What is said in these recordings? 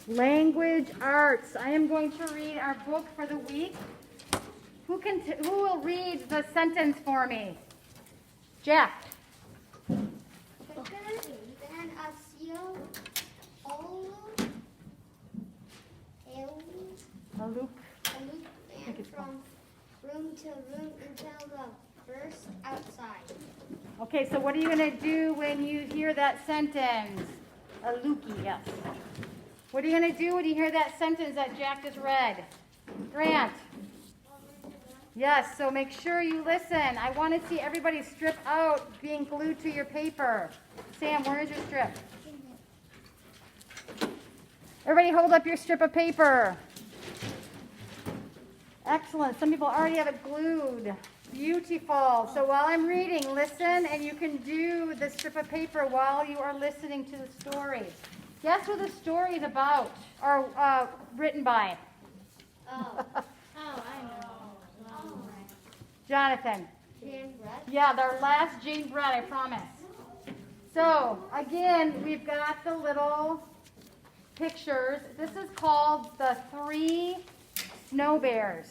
Language arts. I am going to read our book for the week. Who will read the sentence for me? Jack. Quicker than a seal, A loop. ran from room to room until the burst outside. Okay, so what are you going to do when you hear that sentence? A lookie, yes. What are you going to do when you hear that sentence that Jack just read? Grant. Yes, so make sure you listen. I want to see everybody strip out being glued to your paper. Sam, where is your strip? Everybody hold up your strip of paper. Excellent. Some people already have it glued. Beautiful. So while I'm reading, listen, and you can do the strip of paper while you are listening to the story. Guess who the story is about or written by? Oh, I know. Jonathan. Jane Brett. Yeah, our last Jane Brett, I promise. So, again, we've got the little pictures. This is called the 3 Snow Bears.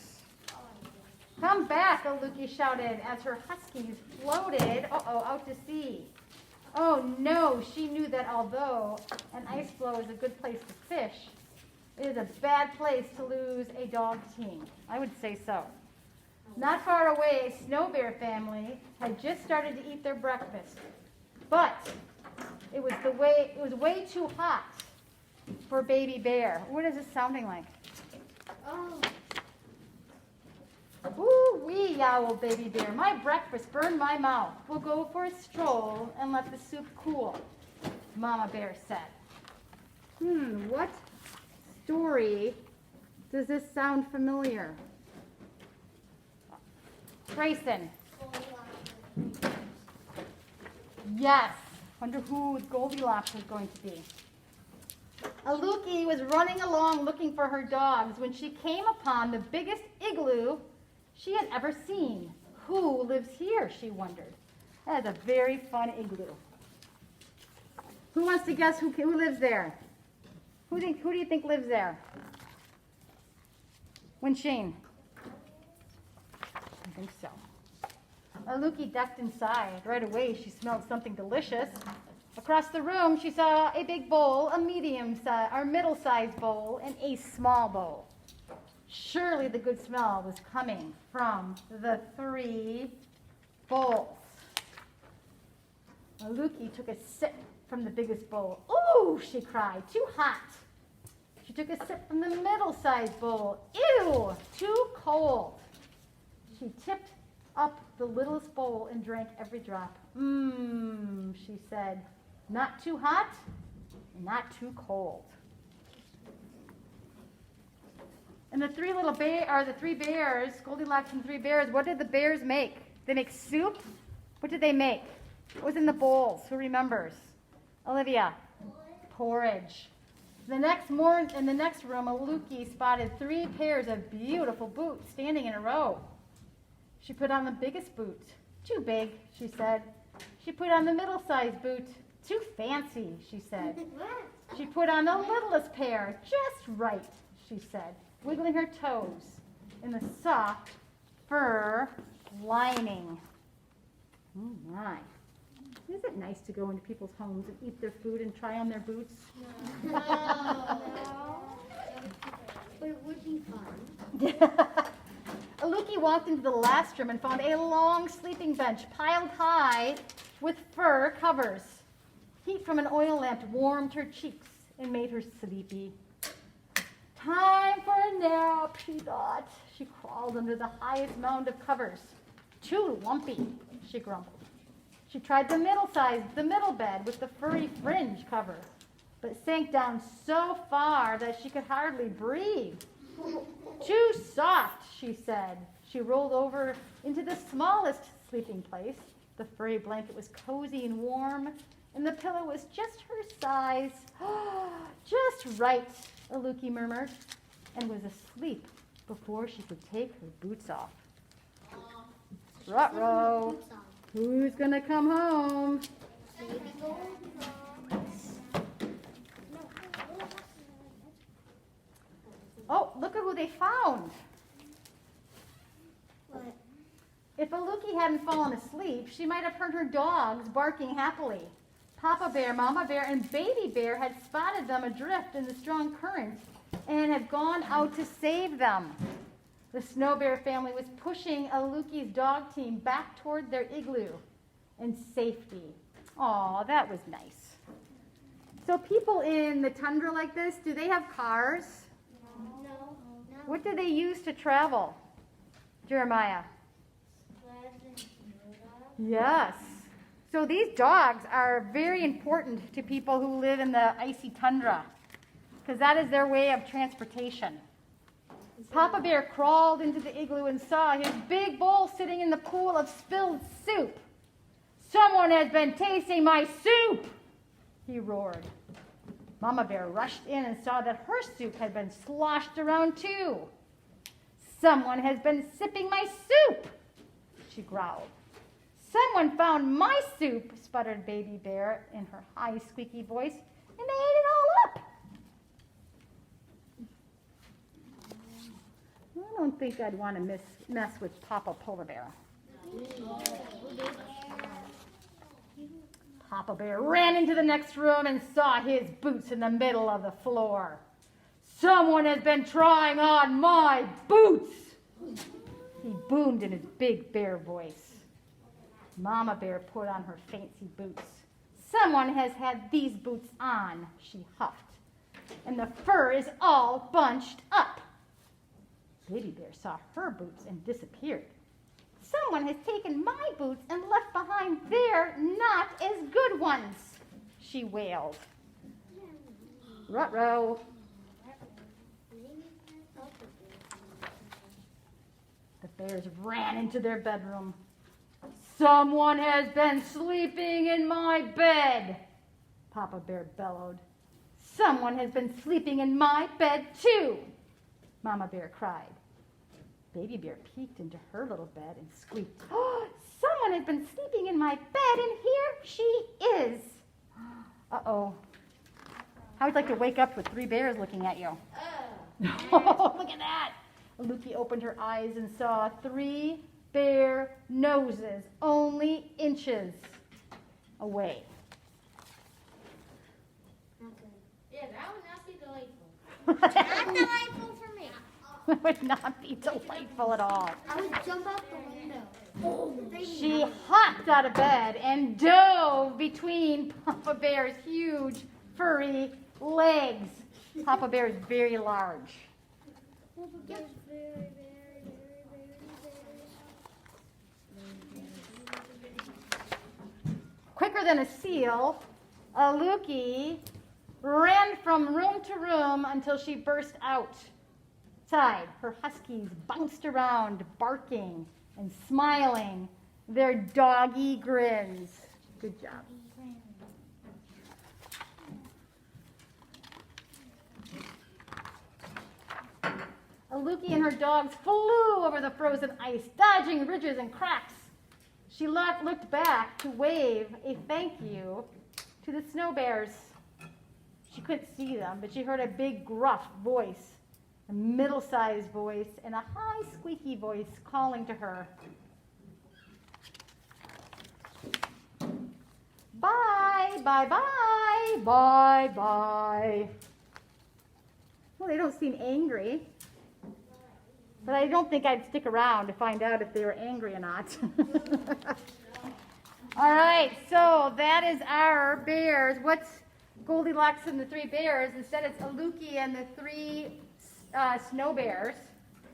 Come back, Aluki shouted as her huskies floated, out to sea. Oh no, she knew that although an ice floe is a good place to fish, it is a bad place to lose a dog team. I would say so. Not far away, a snow bear family had just started to eat their breakfast. But it was way too hot for baby bear. What is this sounding like? Oh. Ooh wee, yowled baby bear. My breakfast burned my mouth. We'll go for a stroll and let the soup cool, Mama Bear said. What story does this sound familiar? Grayson. Yes. Wonder who Goldilocks is going to be. Aluki was running along looking for her dogs when she came upon the biggest igloo she had ever seen. Who lives here, she wondered. That is a very fun igloo. Who wants to guess who lives there? Who do you think lives there? Wenshane. I think so. Aluki ducked inside. Right away, she smelled something delicious. Across the room, she saw a big bowl, a middle-sized bowl, and a small bowl. Surely the good smell was coming from the 3 bowls. Aluki took a sip from the biggest bowl. Ooh, she cried, too hot. She took a sip from the middle-sized bowl. Ew, too cold. She tipped up the littlest bowl and drank every drop. She said, not too hot, not too cold. And the 3 bears, Goldilocks and 3 bears, what did the bears make? They make soup? What did they make? What was in the bowls? Who remembers? Olivia? Porridge. In the next room, Aluki spotted 3 pairs of beautiful boots standing in a row. She put on the biggest boot. Too big, she said. She put on the middle-sized boot. Too fancy, she said. She put on the littlest pair. Just right, she said, wiggling her toes in the soft fur lining. Oh my. Isn't it nice to go into people's homes and eat their food and try on their boots? No. But it would be fun. Aluki walked into the last room and found a long sleeping bench piled high with fur covers. Heat from an oil lamp warmed her cheeks and made her sleepy. Time for a nap, she thought. She crawled under the highest mound of covers. Too lumpy, she grumbled. She tried the middle bed with the furry fringe cover, but sank down so far that she could hardly breathe. Too soft, she said. She rolled over into the smallest sleeping place. The furry blanket was cozy and warm, and the pillow was just her size. Just right, Aluki murmured, and was asleep before she could take her boots off. Ruh-roh. Who's gonna come home? Baby Goldilocks. look at who they found. What? If Aluki hadn't fallen asleep, she might have heard her dogs barking happily. Papa Bear, Mama Bear, and Baby Bear had spotted them adrift in the strong current and had gone out to save them. The Snow Bear family was pushing Aluki's dog team back toward their igloo in safety. Aw, that was nice. So people in the tundra like this, do they have cars? No. What do they use to travel? Jeremiah? Yes. So these dogs are very important to people who live in the icy tundra because that is their way of transportation. Papa Bear crawled into the igloo and saw his big bowl sitting in the pool of spilled soup. "Someone has been tasting my soup," he roared. Mama Bear rushed in and saw that her soup had been sloshed around too. "Someone has been sipping my soup," she growled. "Someone found my soup," sputtered Baby Bear in her high, squeaky voice, "and they ate it all up." I don't think I'd want to mess with Papa Polar Bear. Papa Bear ran into the next room and saw his boots in the middle of the floor. "Someone has been trying on my boots," he boomed in his big bear voice. Mama Bear put on her fancy boots. "Someone has had these boots on," she huffed, "and the fur is all bunched up." Baby Bear saw her boots and disappeared. "Someone has taken my boots and left behind their not as good ones," she wailed. Ruh-roh. The bears ran into their bedroom. "Someone has been sleeping in my bed," Papa Bear bellowed. "Someone has been sleeping in my bed too," Mama Bear cried. Baby Bear peeked into her little bed and squeaked, "Oh, someone has been sleeping in my bed, and here she is." Uh-oh. How would you like to wake up with 3 bears looking at you? Oh, look at that. Aluki opened her eyes and saw 3 bear noses only inches away. Not good. Yeah, that would not be delightful. Not delightful for me. It would not be delightful at all. I would jump out the window. She hopped out of bed and dove between Papa Bear's huge, furry legs. Papa Bear is very large. Quicker than a seal, Aluki ran from room to room until she burst outside. Her huskies bounced around, barking and smiling their doggy grins. Good job. Aluki and her dogs flew over the frozen ice, dodging ridges and cracks. She looked back to wave a thank you to the snow bears. She couldn't see them, but she heard a big gruff voice, a middle-sized voice, and a high squeaky voice calling to her. Bye, bye, bye, bye, bye. Well, they don't seem angry, but I don't think I'd stick around to find out if they were angry or not. All right, so that is our bears. What's Goldilocks and the 3 bears? Instead, it's Aluki and the 3 snow bears.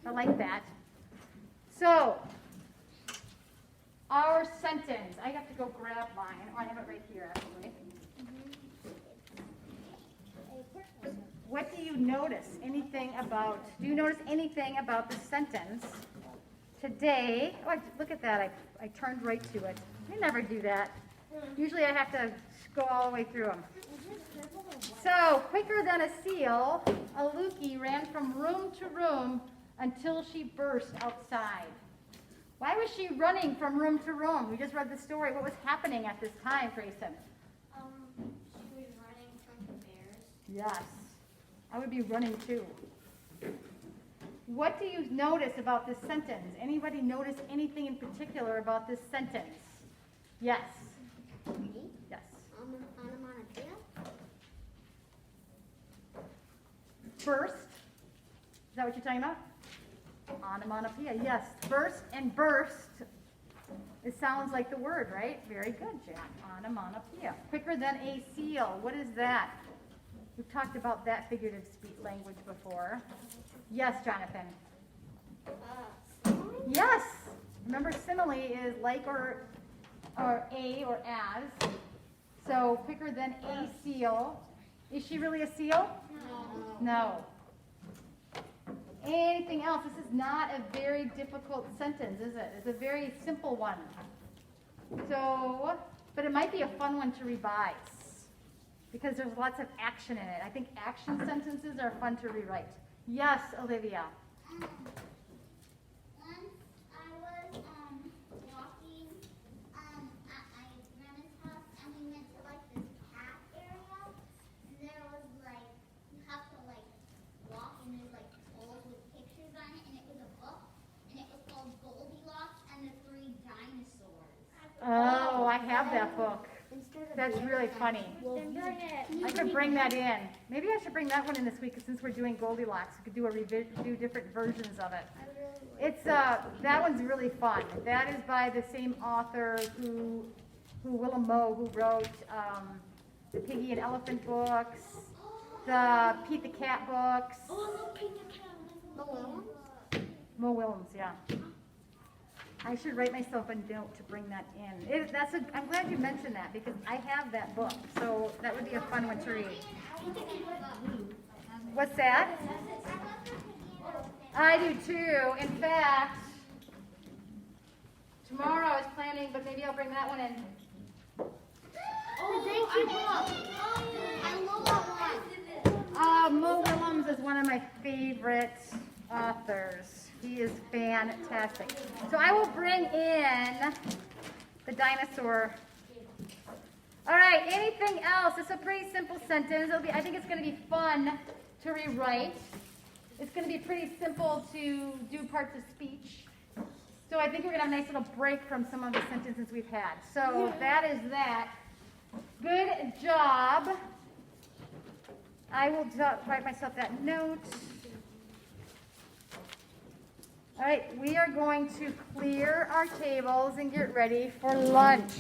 I like that. So, our sentence. I have to go grab mine. Oh, I have it right here, actually. What do you notice? Do you notice anything about the sentence today? Oh, look at that. I turned right to it. I never do that. Usually I have to go all the way through them. So, quicker than a seal, Aluki ran from room to room until she burst outside. Why was she running from room to room? We just read the story. What was happening at this time, Grayson? She was running from the bears. Yes. I would be running too. What do you notice about this sentence? Anybody notice anything in particular about this sentence? Yes. Me? Yes. Onomatopoeia? First. Is that what you're talking about? Onomatopoeia. Yes. First and burst. It sounds like the word, right? Very good, Jack. Onomatopoeia. Quicker than a seal. What is that? We've talked about that figurative speech language before. Yes, Jonathan. Simile? Yes. Remember, simile is like or a or as. So quicker than a seal. Is she really a seal? No. Anything else? This is not a very difficult sentence, is it? It's a very simple one. So, but it might be a fun one to revise because there's lots of action in it. I think action sentences are fun to rewrite. Yes, Olivia. Once I was walking at my grandma's house, and we went to like this cat area, and there was like you have to like walk, and there's like poles with pictures on it, and it was a book, and it was called Goldilocks and the Three Dinosaurs. Oh, I have that book. Instead of That's bear, really funny. I could bring that in. Maybe I should bring that one in this week since we're doing Goldilocks. We could do different versions of it. It's that one's really fun. That is by the same author who Willem Moe, who wrote the Piggy and Elephant books, the Pete the Cat books. Mo Willems, yeah. I should write myself a note to bring that in. I'm glad you mentioned that because I have that book, so that would be a fun one to read. What's that? I do too. In fact, tomorrow I was planning, but maybe I'll bring that one in. Mo Willems is one of my favorite authors. He is fantastic. So I will bring in the dinosaur. All right, anything else? It's a pretty simple sentence. I think it's going to be fun to rewrite. It's going to be pretty simple to do parts of speech. So I think we're going to have a nice little break from some of the sentences we've had. So that is that. Good job. I will write myself that note. All right, we are going to clear our tables and get ready for lunch.